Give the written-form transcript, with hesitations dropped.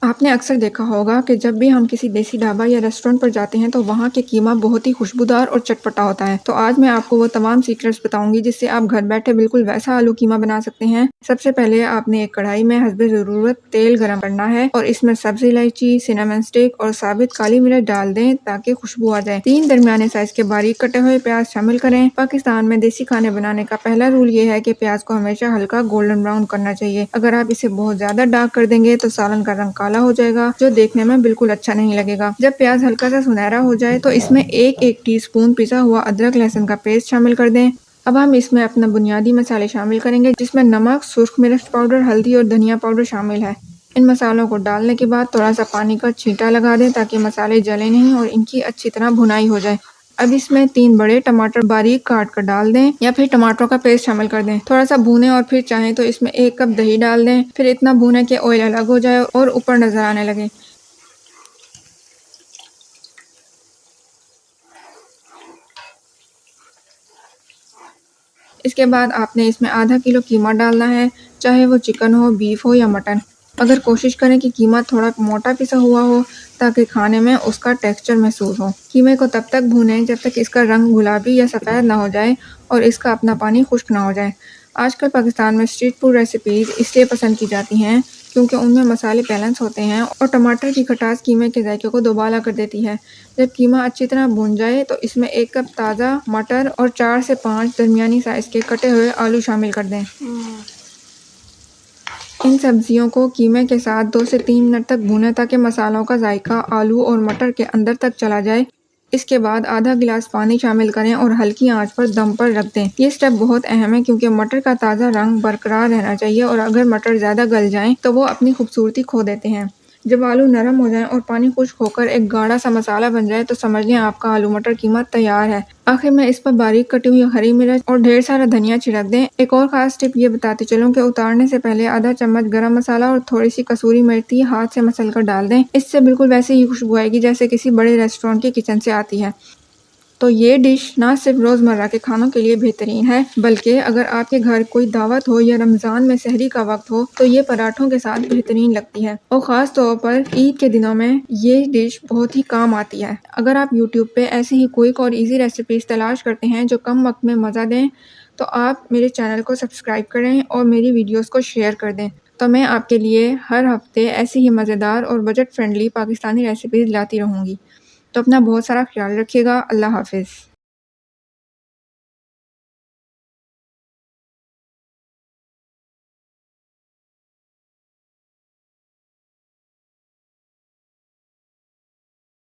आपने अक्सर देखा होगा कि जब भी हम किसी देसी ढाबा या रेस्टोरेंट पर जाते हैं तो वहाँ के कीमा बहुत ही खुशबूदार और चटपटा होता है। तो आज मैं आपको वो तमाम सीक्रेट्स बताऊंगी जिससे आप घर बैठे बिल्कुल वैसा आलू कीमा बना सकते हैं। सबसे पहले आपने एक कढ़ाई में हस्बे ज़रूरत तेल गरम करना है और इसमें सब्जी इलायची, सिनेमन स्टिक और साबित काली मिर्च डाल दें ताकि खुशबू आ जाए। 3 दरमियाने साइज के बारीक कटे हुए प्याज शामिल करें। पाकिस्तान में देसी खाने बनाने का पहला रूल ये है कि प्याज को हमेशा हल्का गोल्डन ब्राउन करना चाहिए। अगर आप इसे बहुत ज्यादा डार्क कर देंगे तो सालन का रंग काला हो जाएगा जो देखने में बिल्कुल अच्छा नहीं लगेगा। जब प्याज हल्का सा सुनहरा हो जाए तो इसमें एक टीस्पून पिसा हुआ अदरक लहसुन का पेस्ट शामिल कर दें। अब हम इसमें अपना बुनियादी मसाले शामिल करेंगे जिसमें नमक, सुर्ख मिर्च पाउडर, हल्दी और धनिया पाउडर शामिल है। इन मसालों को डालने के बाद थोड़ा सा पानी का छींटा लगा दें ताकि मसाले जले नहीं और इनकी अच्छी तरह भुनाई हो जाए। अब इसमें 3 बड़े टमाटर बारीक काट कर डाल दें या फिर टमाटरों का पेस्ट शामिल कर दें। थोड़ा सा भूनें और फिर चाहें तो इसमें 1 कप दही डाल दें। फिर इतना भूनें कि ऑयल अलग हो जाए और ऊपर नजर आने लगे। इसके बाद आपने इसमें आधा किलो कीमा डालना है, चाहे वो चिकन हो, बीफ हो या मटन। अगर कोशिश करें कि कीमा थोड़ा मोटा पिसा हुआ हो ताकि खाने में उसका टेक्सचर महसूस हो। कीमे को तब तक भूनें जब तक इसका रंग गुलाबी या सफ़ेद ना हो जाए और इसका अपना पानी खुश्क ना हो जाए। आजकल पाकिस्तान में स्ट्रीट फूड रेसिपीज़ इसलिए पसंद की जाती हैं क्योंकि उनमें मसाले बैलेंस होते हैं और टमाटर की खटास कीमे के जायके को दोबारा कर देती है। जब कीमा अच्छी तरह भून जाए तो इसमें 1 कप ताज़ा मटर और 4 से 5 दरमियानी साइज़ के कटे हुए आलू शामिल कर दें। इन सब्जियों को कीमे के साथ 2 से 3 मिनट तक भूनें ताकि मसालों का जायका आलू और मटर के अंदर तक चला जाए। इसके बाद आधा गिलास पानी शामिल करें और हल्की आंच पर दम पर रख दें। ये स्टेप बहुत अहम है क्योंकि मटर का ताज़ा रंग बरकरार रहना चाहिए और अगर मटर ज़्यादा गल जाएं तो वो अपनी खूबसूरती खो देते हैं। जब आलू नरम हो जाएं और पानी खुश्क होकर एक गाढ़ा सा मसाला बन जाए तो समझ लें आपका आलू मटर कीमा तैयार है। आखिर में इस पर बारीक कटी हुई हरी मिर्च और ढेर सारा धनिया छिड़क दें। एक और खास टिप ये बताती चलूं कि उतारने से पहले आधा चम्मच गरम मसाला और थोड़ी सी कसूरी मेथी हाथ से मसल कर डाल दें। इससे बिल्कुल वैसे ही खुशबू आएगी जैसे किसी बड़े रेस्टोरेंट के किचन से आती है। तो ये डिश ना सिर्फ रोज़मर्रा के खानों के लिए बेहतरीन है बल्कि अगर आपके घर कोई दावत हो या रमज़ान में सहरी का वक्त हो तो ये पराठों के साथ बेहतरीन लगती है और ख़ास तौर पर ईद के दिनों में ये डिश बहुत ही काम आती है। अगर आप यूट्यूब पे ऐसी ही क्विक और इजी रेसिपीज़ तलाश करते हैं जो कम वक्त में मज़ा दें तो आप मेरे चैनल को सब्सक्राइब करें और मेरी वीडियोज़ को शेयर कर दें। तो मैं आपके लिए हर हफ्ते ऐसी ही मज़ेदार और बजट फ्रेंडली पाकिस्तानी रेसिपीज़ लाती रहूँगी। तो अपना बहुत सारा ख्याल रखिएगा। अल्लाह हाफिज़।